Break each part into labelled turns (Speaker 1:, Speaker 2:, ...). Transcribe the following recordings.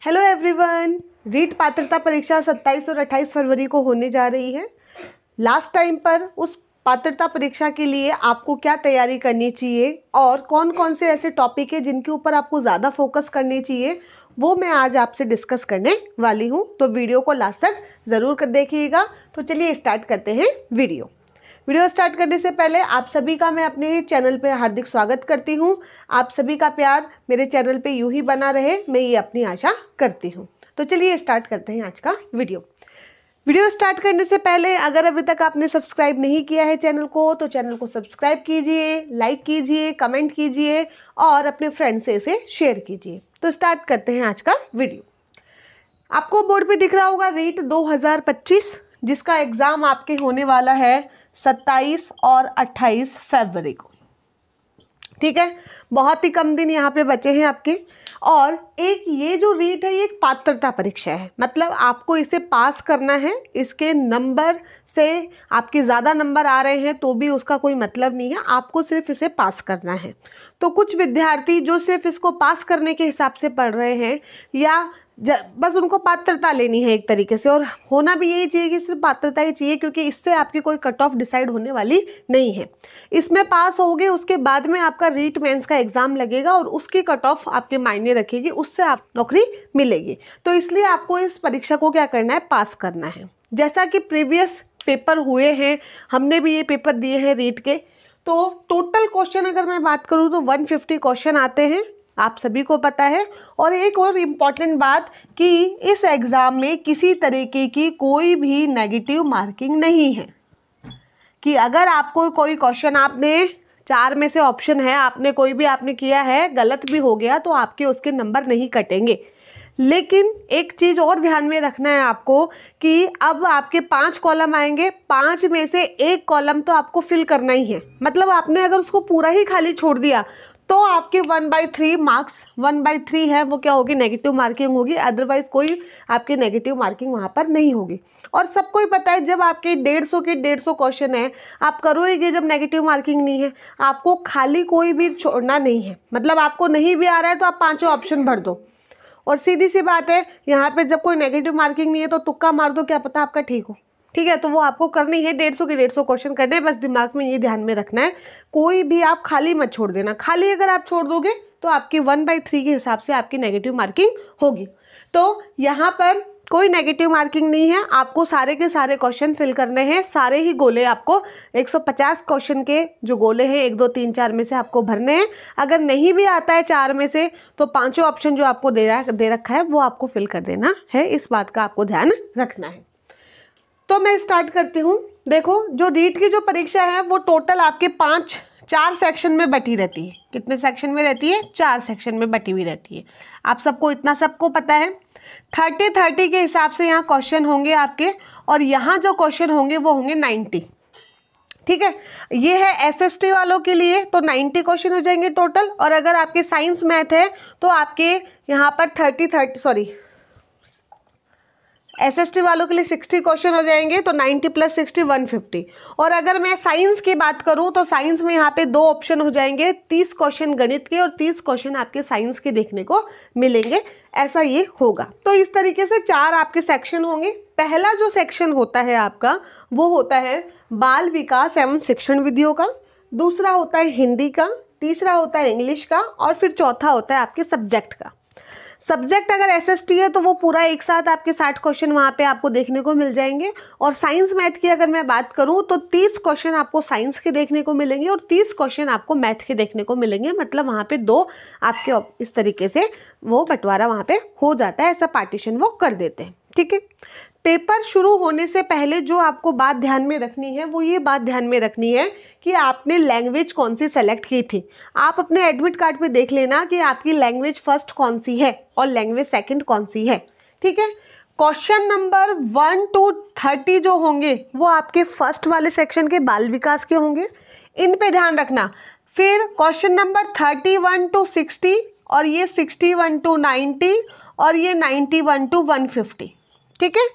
Speaker 1: Hello everyone. REET पात्रता परीक्षा 27 और 28 फरवरी को होने जा रही है। लास्ट टाइम पर उस पात्रता परीक्षा के लिए आपको क्या तैयारी करनी चाहिए और कौन कौन से ऐसे टॉपिक है जिनके ऊपर आपको ज़्यादा फोकस करनी चाहिए, वो मैं आज आपसे डिस्कस करने वाली हूँ। तो वीडियो को लास्ट तक ज़रूर कर देखिएगा। तो चलिए स्टार्ट करते हैं वीडियो स्टार्ट करने से पहले आप सभी का मैं अपने चैनल पे हार्दिक स्वागत करती हूँ। आप सभी का प्यार मेरे चैनल पे यूं ही बना रहे, मैं ये अपनी आशा करती हूँ। तो चलिए स्टार्ट करते हैं आज का वीडियो स्टार्ट करने से पहले अगर अभी तक आपने सब्सक्राइब नहीं किया है चैनल को, तो चैनल को सब्सक्राइब कीजिए, लाइक कीजिए, कमेंट कीजिए और अपने फ्रेंड से इसे शेयर कीजिए। तो स्टार्ट करते हैं आज का वीडियो। आपको बोर्ड पे दिख रहा होगा रीट 2025, जिसका एग्ज़ाम आपके होने वाला है 27 और 28 फरवरी को। ठीक है, बहुत ही कम दिन यहाँ पे बचे हैं आपके। और एक ये जो रीट है ये एक पात्रता परीक्षा है, मतलब आपको इसे पास करना है। इसके नंबर से आपके ज़्यादा नंबर आ रहे हैं तो भी उसका कोई मतलब नहीं है, आपको सिर्फ इसे पास करना है। तो कुछ विद्यार्थी जो सिर्फ इसको पास करने के हिसाब से पढ़ रहे हैं या बस उनको पात्रता लेनी है एक तरीके से, और होना भी यही चाहिए कि सिर्फ पात्रता ही चाहिए, क्योंकि इससे आपकी कोई कट ऑफ डिसाइड होने वाली नहीं है। इसमें पास होगे उसके बाद में आपका रीट मेंस का एग्ज़ाम लगेगा और उसकी कट ऑफ आपके मायने रखेगी, उससे आप नौकरी मिलेगी। तो इसलिए आपको इस परीक्षा को क्या करना है, पास करना है। जैसा कि प्रीवियस पेपर हुए हैं, हमने भी ये पेपर दिए हैं रीट के, तो टोटल क्वेश्चन अगर मैं बात करूँ तो 150 क्वेश्चन आते हैं, आप सभी को पता है। और एक और इम्पॉर्टेंट बात कि इस एग्ज़ाम में किसी तरीके की कोई भी नेगेटिव मार्किंग नहीं है, कि अगर आपको कोई क्वेश्चन आपने 4 में से ऑप्शन है, आपने कोई भी आपने किया है गलत भी हो गया तो आपके उसके नंबर नहीं कटेंगे। लेकिन एक चीज़ और ध्यान में रखना है आपको कि अब आपके 5 कॉलम आएंगे, 5 में से एक कॉलम तो आपको फिल करना ही है। मतलब आपने अगर उसको पूरा ही खाली छोड़ दिया तो आपके 1/3 मार्क्स, 1/3 है वो क्या होगी, नेगेटिव मार्किंग होगी। अदरवाइज कोई आपकी नेगेटिव मार्किंग वहाँ पर नहीं होगी। और सबको ही पता है जब आपके 150 के 150 क्वेश्चन है, आप करोगे जब नेगेटिव मार्किंग नहीं है, आपको खाली कोई भी छोड़ना नहीं है। मतलब आपको नहीं भी आ रहा है तो आप 5 ऑप्शन भर दो, और सीधी सी बात है यहाँ पे जब कोई नेगेटिव मार्किंग नहीं है तो तुक्का मार दो, क्या पता आपका ठीक हो। ठीक है, तो वो आपको करनी है, 150 के 150 क्वेश्चन करने हैं। बस दिमाग में ये ध्यान में रखना है, कोई भी आप खाली मत छोड़ देना। खाली अगर आप छोड़ दोगे तो आपकी 1/3 के हिसाब से आपकी नेगेटिव मार्किंग होगी। तो यहाँ पर कोई नेगेटिव मार्किंग नहीं है, आपको सारे के सारे क्वेश्चन फिल करने हैं। सारे ही गोले आपको 150 क्वेश्चन के जो गोले हैं 1, 2, 3, 4 में से आपको भरने हैं। अगर नहीं भी आता है 4 में से तो 5 ऑप्शन जो आपको दे रखा है वो आपको फिल कर देना है। इस बात का आपको ध्यान रखना है। तो मैं स्टार्ट करती हूँ। देखो, जो रीट की जो परीक्षा है वो टोटल आपके 4 सेक्शन में बटी रहती है। कितने सेक्शन में रहती है, 4 सेक्शन में बटी हुई रहती है। आप सबको इतना सबको पता है। 30 के हिसाब से यहाँ क्वेश्चन होंगे आपके, और यहाँ जो क्वेश्चन होंगे वो होंगे 90। ठीक है, ये है SST वालों के लिए, तो 90 क्वेश्चन हो जाएंगे टोटल। और अगर आपके साइंस मैथ है तो आपके यहाँ पर SST वालों के लिए 60 क्वेश्चन हो जाएंगे, तो 90 + 60 150। और अगर मैं साइंस की बात करूं तो साइंस में यहाँ पे 2 ऑप्शन हो जाएंगे, 30 क्वेश्चन गणित के और 30 क्वेश्चन आपके साइंस के देखने को मिलेंगे। ऐसा ये होगा। तो इस तरीके से 4 आपके सेक्शन होंगे। पहला जो सेक्शन होता है आपका वो होता है बाल विकास एवं शिक्षण विधियों का, दूसरा होता है हिंदी का, तीसरा होता है इंग्लिश का, और फिर चौथा होता है आपके सब्जेक्ट का। सब्जेक्ट अगर SST है तो वो पूरा एक साथ आपके 60 क्वेश्चन वहाँ पे आपको देखने को मिल जाएंगे। और साइंस मैथ की अगर मैं बात करूँ तो 30 क्वेश्चन आपको साइंस के देखने को मिलेंगे और 30 क्वेश्चन आपको मैथ के देखने को मिलेंगे। मतलब वहाँ पे 2 आपके इस तरीके से वो बंटवारा वहाँ पे हो जाता है, ऐसा पार्टीशन वो कर देते हैं। ठीक है, पेपर शुरू होने से पहले जो आपको बात ध्यान में रखनी है वो ये बात ध्यान में रखनी है कि आपने लैंग्वेज कौन सी सेलेक्ट की थी। आप अपने एडमिट कार्ड पे देख लेना कि आपकी लैंग्वेज फर्स्ट कौन सी है और लैंग्वेज सेकंड कौन सी है। ठीक है, क्वेश्चन नंबर 1 to 30 जो होंगे वो आपके फर्स्ट वाले सेक्शन के बाल विकास के होंगे, इन पे ध्यान रखना। फिर क्वेश्चन नंबर 31 to 60, और ये 61 to 90, और ये 91 to 150। ठीक है,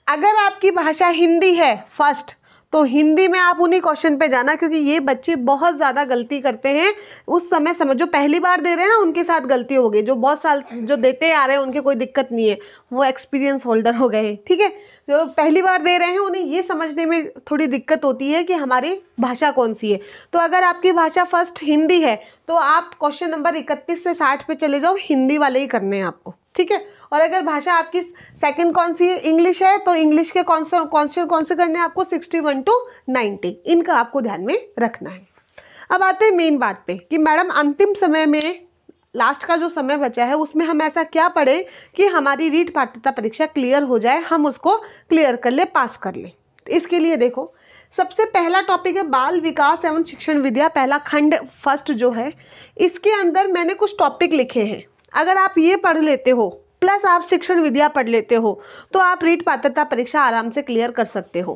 Speaker 1: अगर आपकी भाषा हिंदी है फर्स्ट तो हिंदी में आप उन्हीं क्वेश्चन पे जाना, क्योंकि ये बच्चे बहुत ज़्यादा गलती करते हैं उस समय। जो पहली बार दे रहे हैं ना उनके साथ गलती हो गई, जो बहुत साल जो देते आ रहे हैं उनके कोई दिक्कत नहीं है, वो एक्सपीरियंस होल्डर हो गए हैं, ठीक है। जो पहली बार दे रहे हैं उन्हें ये समझने में थोड़ी दिक्कत होती है कि हमारी भाषा कौन सी है। तो अगर आपकी भाषा फर्स्ट हिंदी है तो आप क्वेश्चन नंबर 31 से 60 पे चले जाओ, हिंदी वाले ही करने हैं आपको, ठीक है। और अगर भाषा आपकी सेकंड कौन सी है, इंग्लिश है, तो इंग्लिश के कौन से करने हैं आपको 61 to 90, इनका आपको ध्यान में रखना है। अब आते हैं मेन बात पे कि मैडम अंतिम समय में, लास्ट का जो समय बचा है उसमें हम ऐसा क्या पढ़े कि हमारी रीट पात्रता परीक्षा क्लियर हो जाए, हम उसको क्लियर कर ले, पास कर ले। इसके लिए देखो, सबसे पहला टॉपिक है बाल विकास एवं शिक्षण विद्या, पहला खंड फर्स्ट जो है, इसके अंदर मैंने कुछ टॉपिक लिखे हैं। अगर आप ये पढ़ लेते हो प्लस आप शिक्षण विद्या पढ़ लेते हो तो आप रीट पात्रता परीक्षा आराम से क्लियर कर सकते हो।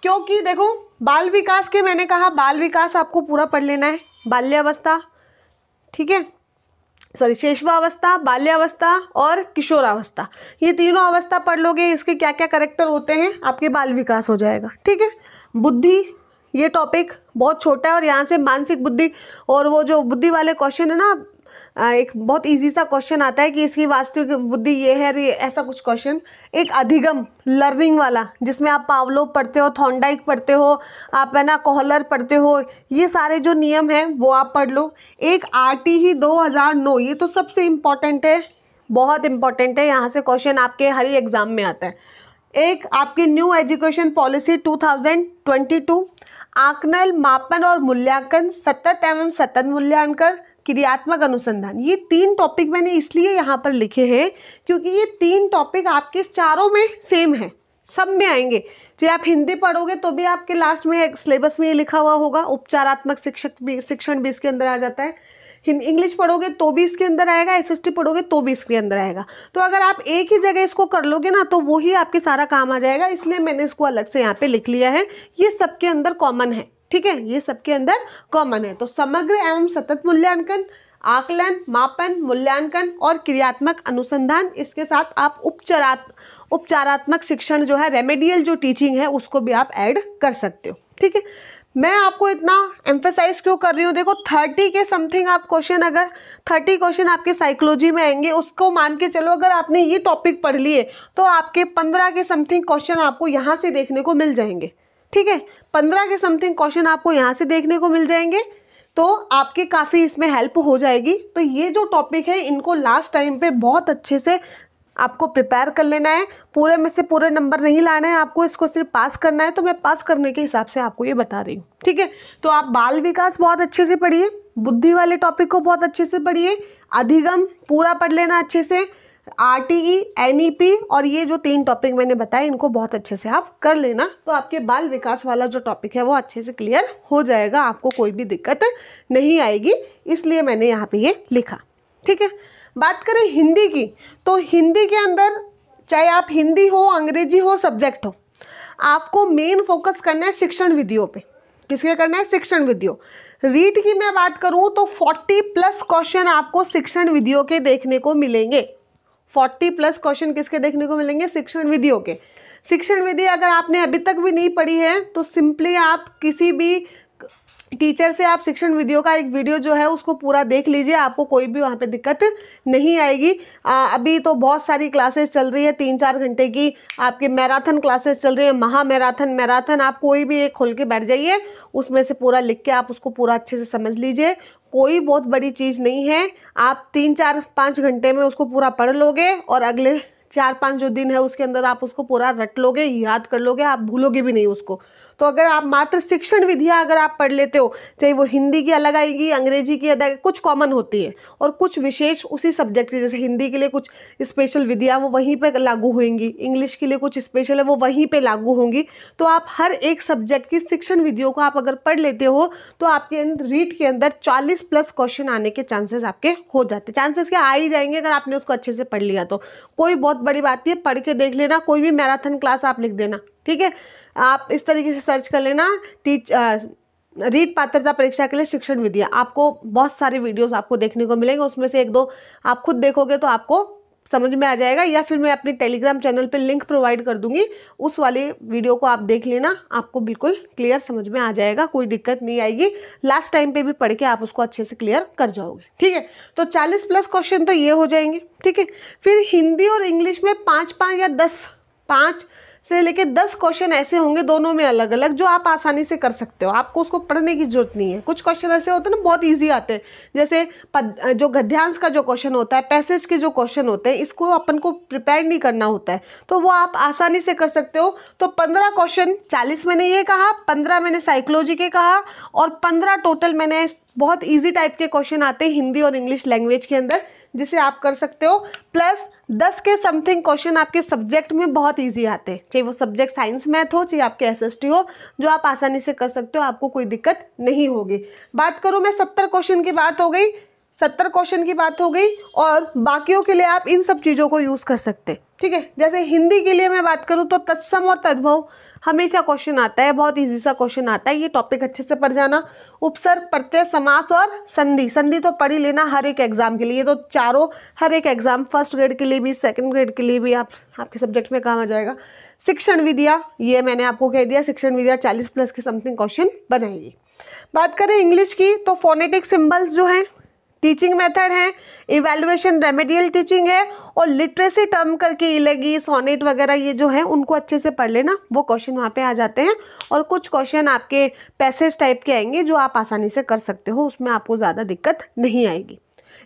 Speaker 1: क्योंकि देखो, बाल विकास के मैंने कहा बाल विकास आपको पूरा पढ़ लेना है, बाल्यावस्था, ठीक है, सॉरी शैशवावस्था, बाल्यावस्था और किशोरावस्था, ये तीनों अवस्था पढ़ लोगे, इसके क्या क्या कैरेक्टर होते हैं, आपके बाल विकास हो जाएगा, ठीक है। बुद्धि, ये टॉपिक बहुत छोटा है और यहाँ से मानसिक बुद्धि और वो जो बुद्धि वाले क्वेश्चन है ना, एक बहुत इजी सा क्वेश्चन आता है कि इसकी वास्तविक बुद्धि ये है, ये ऐसा कुछ क्वेश्चन। एक अधिगम लर्निंग वाला जिसमें आप पावलोव पढ़ते हो, थॉर्नडाइक पढ़ते हो, आप है ना कोहलर पढ़ते हो, ये सारे जो नियम हैं वो आप पढ़ लो। एक RTE 2009, ये तो सबसे इम्पॉर्टेंट है, बहुत इम्पॉर्टेंट है, यहाँ से क्वेश्चन आपके हर ही एग्जाम में आता है। एक आपकी न्यू एजुकेशन पॉलिसी 2022, आकलन, मापन और मूल्यांकन, सतत एवं सतत मूल्यांकन, क्रियात्मक अनुसंधान। ये 3 टॉपिक मैंने इसलिए यहाँ पर लिखे हैं क्योंकि ये 3 टॉपिक आपके चारों में सेम है, सब में आएंगे। चाहे आप हिंदी पढ़ोगे तो भी आपके लास्ट में सिलेबस में ये लिखा हुआ होगा, उपचारात्मक शिक्षण भी इसके अंदर आ जाता है। इंग्लिश पढ़ोगे तो भी इसके अंदर आएगा, SST पढ़ोगे तो भी इसके अंदर आएगा। तो अगर आप एक ही जगह इसको कर लोगे ना तो वो ही आपके सारा काम आ जाएगा, इसलिए मैंने इसको अलग से यहाँ पे लिख लिया है। ये सबके अंदर कॉमन है, ठीक है, ये सबके अंदर कॉमन है। तो समग्र एवं सतत मूल्यांकन, आकलन, मापन, मूल्यांकन और क्रियात्मक अनुसंधान, इसके साथ आप उपचारात्मक शिक्षण जो है, रेमेडियल जो टीचिंग है, उसको भी आप ऐड कर सकते हो, ठीक है। मैं आपको इतना एम्फेसाइज क्यों कर रही हूँ, देखो 30 के समथिंग आप क्वेश्चन, अगर 30 क्वेश्चन आपके साइकोलॉजी में आएंगे, उसको मान के चलो अगर आपने ये टॉपिक पढ़ लिए तो आपके 15 के समथिंग क्वेश्चन आपको यहाँ से देखने को मिल जाएंगे, ठीक है। 15 के समथिंग क्वेश्चन आपको यहाँ से देखने को मिल जाएंगे, तो आपकी काफ़ी इसमें हेल्प हो जाएगी। तो ये जो टॉपिक है इनको लास्ट टाइम पे बहुत अच्छे से आपको प्रिपेयर कर लेना है, पूरे में से पूरे नंबर नहीं लाना है आपको, इसको सिर्फ पास करना है। तो मैं पास करने के हिसाब से आपको ये बता रही हूँ, ठीक है। तो आप बाल विकास बहुत अच्छे से पढ़िए, बुद्धि वाले टॉपिक को बहुत अच्छे से पढ़िए, अधिगम पूरा पढ़ लेना अच्छे से, RTE, NEP और ये जो 3 टॉपिक मैंने बताए इनको बहुत अच्छे से आप कर लेना। तो आपके बाल विकास वाला जो टॉपिक है वो अच्छे से क्लियर हो जाएगा, आपको कोई भी दिक्कत नहीं आएगी, इसलिए मैंने यहाँ पे ये लिखा, ठीक है। बात करें हिंदी की, तो हिंदी के अंदर चाहे आप हिंदी हो, अंग्रेजी हो, सब्जेक्ट हो, आपको मेन फोकस करना है शिक्षण विधियों पे। किसके करना है? शिक्षण विधियों। रीट की मैं बात करूँ तो 40+ क्वेश्चन आपको शिक्षण विधियों के देखने को मिलेंगे। 40+ क्वेश्चन किसके देखने को मिलेंगे? शिक्षण विधियों के। शिक्षण विधि अगर आपने अभी तक भी नहीं पढ़ी है तो सिंपली आप किसी भी टीचर से आप शिक्षण विधियों का एक वीडियो जो है उसको पूरा देख लीजिए, आपको कोई भी वहाँ पे दिक्कत नहीं आएगी। अभी तो बहुत सारी क्लासेस चल रही है, 3-4 घंटे की आपके मैराथन क्लासेस चल रही है, मैराथन आप कोई भी एक खोल के बैठ जाइए, उसमें से पूरा लिख के आप उसको पूरा अच्छे से समझ लीजिए। कोई बहुत बड़ी चीज़ नहीं है, आप 3-4-5 घंटे में उसको पूरा पढ़ लोगे और अगले 4-5 जो दिन है उसके अंदर आप उसको पूरा रट लोगे, याद कर लोगे, आप भूलोगे भी नहीं उसको। तो अगर आप मात्र शिक्षण विधियाँ अगर आप पढ़ लेते हो, चाहे वो हिंदी की अलग आएगी, अंग्रेजी की अलग, कुछ कॉमन होती है और कुछ विशेष उसी सब्जेक्ट की, जैसे हिंदी के लिए कुछ स्पेशल विधियाँ वो वहीं पे लागू होंगी, इंग्लिश के लिए कुछ स्पेशल है वो वहीं पे लागू होंगी। तो आप हर एक सब्जेक्ट की शिक्षण विधियों को आप अगर पढ़ लेते हो तो आपके रीट के अंदर 40+ क्वेश्चन आने के चांसेस आपके हो जाते। चांसेस क्या, आ ही जाएंगे अगर आपने उसको अच्छे से पढ़ लिया तो। कोई बहुत बड़ी बात नहीं है, पढ़ के देख लेना, कोई भी मैराथन क्लास आप लिख देना, ठीक है। आप इस तरीके से सर्च कर लेना रीट पात्रता परीक्षा के लिए शिक्षण विधियाँ, आपको बहुत सारे वीडियोस आपको देखने को मिलेंगे, उसमें से 1-2 आप खुद देखोगे तो आपको समझ में आ जाएगा, या फिर मैं अपने टेलीग्राम चैनल पे लिंक प्रोवाइड कर दूंगी, उस वाले वीडियो को आप देख लेना, आपको बिल्कुल क्लियर समझ में आ जाएगा, कोई दिक्कत नहीं आएगी। लास्ट टाइम पे भी पढ़ के आप उसको अच्छे से क्लियर कर जाओगे। ठीक है, तो 40+ क्वेश्चन तो ये हो जाएंगे। ठीक है, फिर हिंदी और इंग्लिश में 5 या 10, 5 से लेके 10 क्वेश्चन ऐसे होंगे, दोनों में अलग अलग, जो आप आसानी से कर सकते हो, आपको उसको पढ़ने की जरूरत नहीं है। कुछ क्वेश्चन ऐसे होते हैं ना, बहुत इजी आते हैं, जैसे जो गद्यांश का जो क्वेश्चन होता है, पैसेज के जो क्वेश्चन होते हैं, इसको अपन को प्रिपेयर नहीं करना होता है, तो वो आप आसानी से कर सकते हो। तो 15 क्वेश्चन, 40 मैंने ये कहा, 15 मैंने साइकोलॉजी के कहा, और 15 टोटल मैंने बहुत ईजी टाइप के क्वेश्चन आते हैं हिंदी और इंग्लिश लैंग्वेज के अंदर, जिसे आप कर सकते हो। प्लस 10 के समथिंग क्वेश्चन आपके सब्जेक्ट में बहुत इजी आते हैं, चाहे वो सब्जेक्ट साइंस मैथ हो, चाहे आपके एसएसटी हो, जो आप आसानी से कर सकते हो, आपको कोई दिक्कत नहीं होगी। बात करूँ मैं 70 क्वेश्चन की बात हो गई, 70 क्वेश्चन की बात हो गई, और बाकियों के लिए आप इन सब चीज़ों को यूज़ कर सकते हैं। ठीक है, जैसे हिंदी के लिए मैं बात करूँ तो तत्सम और तद्भव हमेशा क्वेश्चन आता है, बहुत इजी सा क्वेश्चन आता है, ये टॉपिक अच्छे से पढ़ जाना। उपसर्ग, प्रत्यय, समास और संधि, संधि तो पढ़ ही लेना हर एक एग्जाम के लिए, ये तो चारों हर एक एग्जाम, फर्स्ट ग्रेड के लिए भी, सेकंड ग्रेड के लिए भी आपके सब्जेक्ट में काम आ जाएगा। शिक्षण विद्या, ये मैंने आपको कह दिया, शिक्षण विद्या 40+ के समथिंग क्वेश्चन बनाएगी। बात करें इंग्लिश की, तो फोनेटिक सिम्बल्स जो हैं, टीचिंग मेथड है, इवैल्यूएशन रेमेडियल टीचिंग है, और लिटरेसी टर्म करके इलेगी, सोनेट वगैरह ये जो है उनको अच्छे से पढ़ लेना, वो क्वेश्चन वहाँ पे आ जाते हैं। और कुछ क्वेश्चन आपके पैसेज टाइप के आएंगे जो आप आसानी से कर सकते हो, उसमें आपको ज़्यादा दिक्कत नहीं आएगी।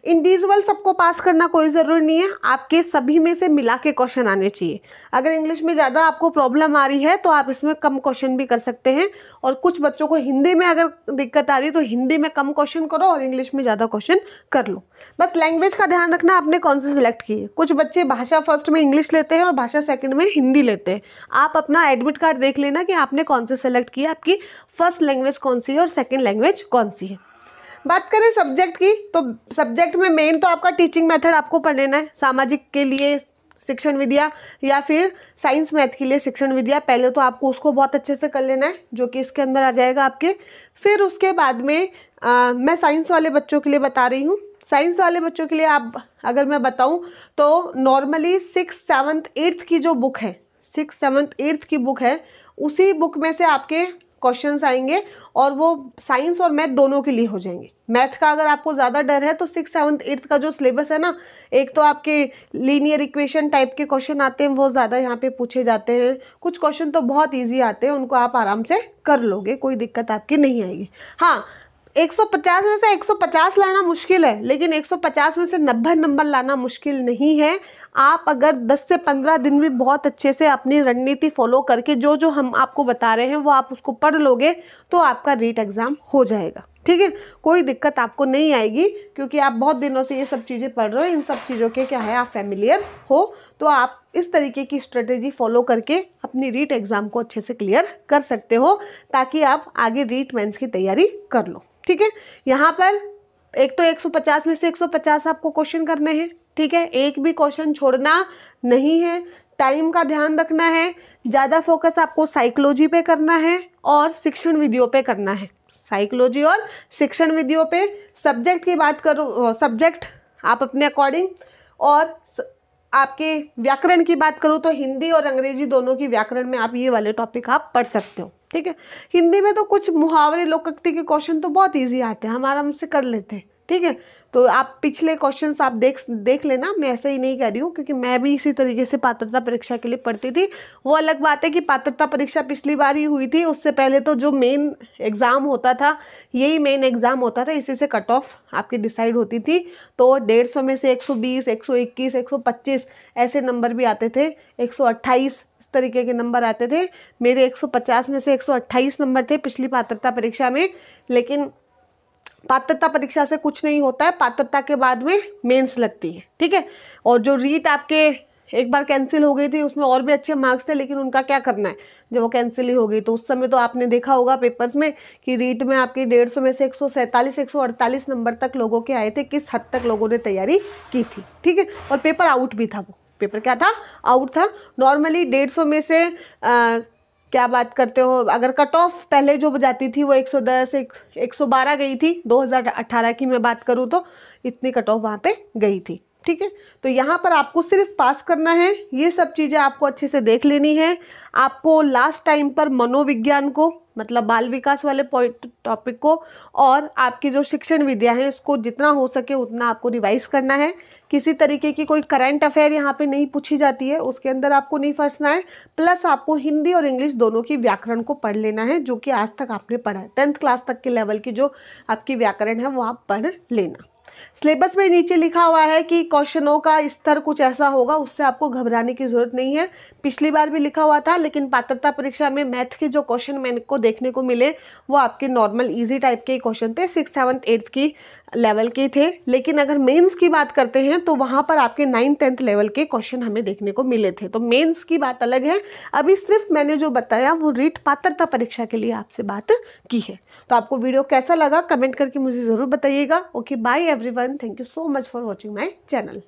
Speaker 1: इंडिविजुअल सबको पास करना कोई ज़रूरी नहीं है, आपके सभी में से मिला के क्वेश्चन आने चाहिए। अगर इंग्लिश में ज़्यादा आपको प्रॉब्लम आ रही है तो आप इसमें कम क्वेश्चन भी कर सकते हैं, और कुछ बच्चों को हिंदी में अगर दिक्कत आ रही है तो हिंदी में कम क्वेश्चन करो और इंग्लिश में ज़्यादा क्वेश्चन कर लो। बस लैंग्वेज का ध्यान रखना आपने कौन सी सिलेक्ट की है। कुछ बच्चे भाषा फर्स्ट में इंग्लिश लेते हैं और भाषा सेकंड में हिंदी लेते हैं। आप अपना एडमिट कार्ड देख लेना कि आपने कौन से सेलेक्ट किया, आपकी फर्स्ट लैंग्वेज कौन सी है और सेकेंड लैंग्वेज कौन सी है। बात करें सब्जेक्ट की, तो सब्जेक्ट में मेन तो आपका टीचिंग मेथड आपको पढ़ लेना है, सामाजिक के लिए शिक्षण विद्या या फिर साइंस मैथ के लिए शिक्षण विद्या, पहले तो आपको उसको बहुत अच्छे से कर लेना है, जो कि इसके अंदर आ जाएगा आपके। फिर उसके बाद में मैं साइंस वाले बच्चों के लिए बता रही हूँ। साइंस वाले बच्चों के लिए आप अगर मैं बताऊँ तो नॉर्मली 6th 7th 8th की जो बुक है, 6th 7th 8th की बुक है, उसी बुक में से आपके क्वेश्चंस आएंगे, और वो साइंस और मैथ दोनों के लिए हो जाएंगे। मैथ का अगर आपको ज़्यादा डर है तो 6th 7th 8th का जो सिलेबस है ना, एक तो आपके लीनियर इक्वेशन टाइप के क्वेश्चन आते हैं, वो ज़्यादा यहाँ पे पूछे जाते हैं। कुछ क्वेश्चन तो बहुत इजी आते हैं, उनको आप आराम से कर लोगे, कोई दिक्कत आपकी नहीं आएगी। हाँ, 150 में से 150 लाना मुश्किल है, लेकिन 150 में से 90 नंबर लाना मुश्किल नहीं है। आप अगर 10 से 15 दिन भी बहुत अच्छे से अपनी रणनीति फॉलो करके जो जो हम आपको बता रहे हैं वो आप उसको पढ़ लोगे तो आपका रीट एग्ज़ाम हो जाएगा। ठीक है, कोई दिक्कत आपको नहीं आएगी, क्योंकि आप बहुत दिनों से ये सब चीज़ें पढ़ रहे हो, इन सब चीज़ों के क्या है आप फैमिलियर हो, तो आप इस तरीके की स्ट्रेटेजी फॉलो करके अपनी रीट एग्ज़ाम को अच्छे से क्लियर कर सकते हो, ताकि आप आगे रीट मेंस की तैयारी कर लो। ठीक है, यहाँ पर एक तो 150 में से 150 आपको क्वेश्चन करने हैं। ठीक है, एक भी क्वेश्चन छोड़ना नहीं है, टाइम का ध्यान रखना है, ज़्यादा फोकस आपको साइकोलॉजी पे करना है और शिक्षण विधियों पे करना है। साइकोलॉजी और शिक्षण विधियों पे। सब्जेक्ट की बात करूँ, सब्जेक्ट आप अपने अकॉर्डिंग, और आपके व्याकरण की बात करूँ तो हिंदी और अंग्रेजी दोनों की व्याकरण में आप ये वाले टॉपिक आप पढ़ सकते हो। ठीक है, हिंदी में तो कुछ मुहावरे लोकोक्ति के क्वेश्चन तो बहुत इजी आते हैं, हम आराम से कर लेते हैं। ठीक है, तो आप पिछले क्वेश्चंस आप देख लेना, मैं ऐसे ही नहीं कह रही हूँ, क्योंकि मैं भी इसी तरीके से पात्रता परीक्षा के लिए पढ़ती थी। वो अलग बात है कि पात्रता परीक्षा पिछली बार ही हुई थी, उससे पहले तो जो मेन एग्ज़ाम होता था यही मेन एग्ज़ाम होता था, इसी से कट ऑफ आपकी डिसाइड होती थी। तो 150 में से 120, 121, 125 ऐसे नंबर भी आते थे, 128 इस तरीके के नंबर आते थे। मेरे 150 में से 128 नंबर थे पिछली पात्रता परीक्षा में। लेकिन पात्रता परीक्षा से कुछ नहीं होता है, पात्रता के बाद में मेंस लगती है। ठीक है, और जो रीट आपके एक बार कैंसिल हो गई थी उसमें और भी अच्छे मार्क्स थे, लेकिन उनका क्या करना है जब वो कैंसिल ही हो गई। तो उस समय तो आपने देखा होगा पेपर्स में कि रीट में आपकी 150 में से 147, 148 नंबर तक लोगों के आए थे, किस हद तक लोगों ने तैयारी की थी। ठीक है, और पेपर आउट भी था, वो पेपर क्या था, आउट था। नॉर्मली 150 में से क्या बात करते हो, अगर कट ऑफ पहले जो जाती थी वो 110, 112 गई थी, 2018 की मैं बात करूँ तो इतनी कट ऑफ वहाँ पे गई थी। ठीक है। तो यहाँ पर आपको सिर्फ पास करना है, ये सब चीज़ें आपको अच्छे से देख लेनी है। आपको लास्ट टाइम पर मनोविज्ञान को, मतलब बाल विकास वाले टॉपिक को, और आपकी जो शिक्षण विद्या है इसको जितना हो सके उतना आपको रिवाइज करना है। किसी तरीके की कोई करंट अफेयर यहाँ पे नहीं पूछी जाती है, उसके अंदर आपको नहीं फंसना है। प्लस आपको हिंदी और इंग्लिश दोनों की व्याकरण को पढ़ लेना है, जो कि आज तक आपने पढ़ा है। 10th क्लास तक के लेवल की जो आपकी व्याकरण है वो आप पढ़ लेना। सिलेबस में नीचे लिखा हुआ है कि क्वेश्चनों का स्तर कुछ ऐसा होगा, उससे आपको घबराने की जरूरत नहीं है। पिछली बार भी लिखा हुआ था, लेकिन पात्रता परीक्षा में मैथ के जो क्वेश्चन मेरे को देखने को मिले वो आपके नॉर्मल इजी टाइप के क्वेश्चन थे, 6th 7th 8th की लेवल के थे। लेकिन अगर मेंस की बात करते हैं तो वहाँ पर आपके 9th 10th लेवल के क्वेश्चन हमें देखने को मिले थे। तो मेंस की बात अलग है। अभी सिर्फ मैंने जो बताया वो रीट पात्रता परीक्षा के लिए आपसे बात की है। तो आपको वीडियो कैसा लगा कमेंट करके मुझे ज़रूर बताइएगा। Okay, bye everyone, thank you so much for watching my channel.